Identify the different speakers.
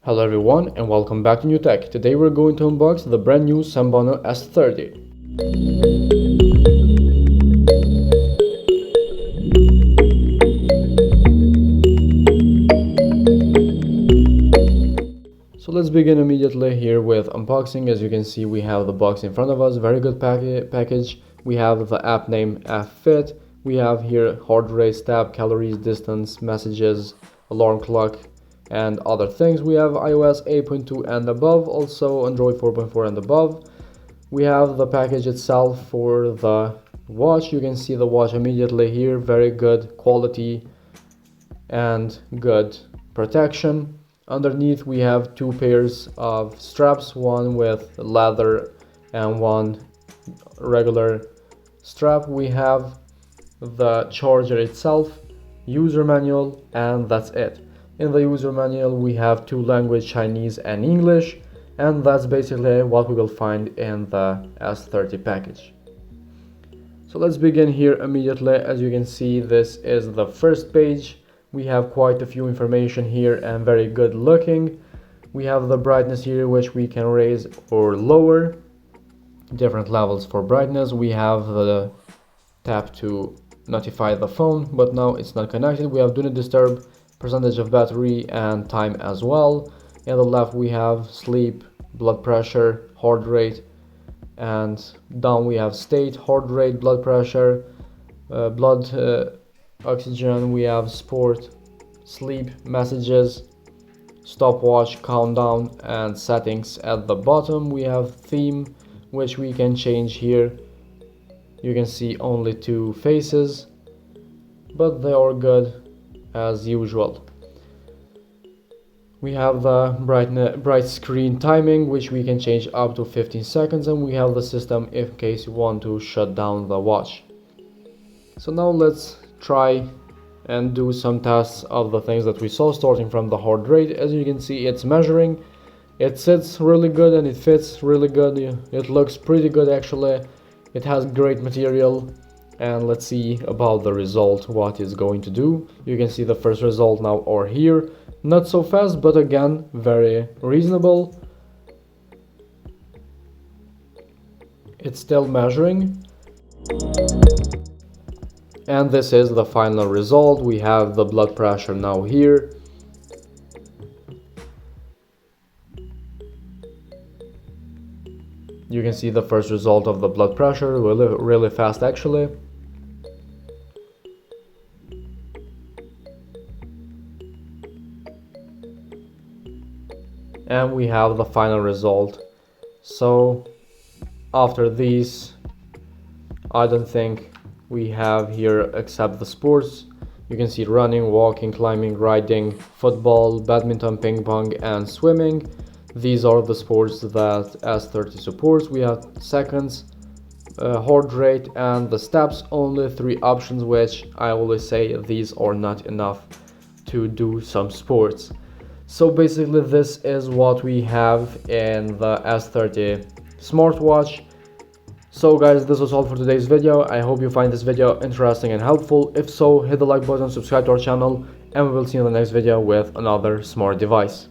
Speaker 1: Hello everyone and welcome back to New Tech. Today we're going to unbox the brand new Senbono S30. So let's begin immediately here with unboxing. As you can see, we have the box in front of us. Very good package. We have the app name Fit. We have here heart rate, step, calories, distance, messages, alarm clock, and other things. We have iOS 8.2 and above, also Android 4.4 and above. We have the package itself for the watch. You can see the watch immediately here. Very good quality and good protection. Underneath we have two pairs of straps, one with leather and one regular strap. We have the charger itself, user manual, and that's it. In the user manual we have two languages, Chinese and English, and that's basically what we will find in the S30 package. So let's begin here immediately. As you can see, this is the first page. We have quite a few information here and very good looking. We have the brightness here, which we can raise or lower, different levels for brightness. We have the tap to notify the phone, but now it's not connected. We have do not disturb, percentage of battery, and time as well. In the left we have sleep, blood pressure, heart rate, and down we have state, heart rate, blood pressure, oxygen. We have sport, sleep, messages, stopwatch, countdown, and settings. At the bottom we have theme, which we can change here. You can see only two faces, but they are good as usual. We have the bright screen timing, which we can change up to 15 seconds, and we have the system in case you want to shut down the watch. So now let's try and do some tests of the things that we saw, starting from the heart rate. As you can see, it's measuring. It sits really good and it fits really good. It looks pretty good actually. It has great material. And let's see about the result, what it's going to do. You can see the first result now or here. Not so fast, but again very reasonable. It's still measuring. And this is the final result. We have the blood pressure now here. You can see the first result of the blood pressure, really fast actually. And we have the final result. So after these, I don't think we have here except the sports. You can see running, walking, climbing, riding, football, badminton, ping pong, and swimming. These are the sports that S30 supports. We have seconds, heart rate, and the steps. Only three options, which I always say these are not enough to do some sports. So basically this is what we have in the S30 smartwatch. So guys, this was all for today's video. I hope you find this video interesting and helpful. If so, hit the like button, subscribe to our channel, and we will see you in the next video with another smart device.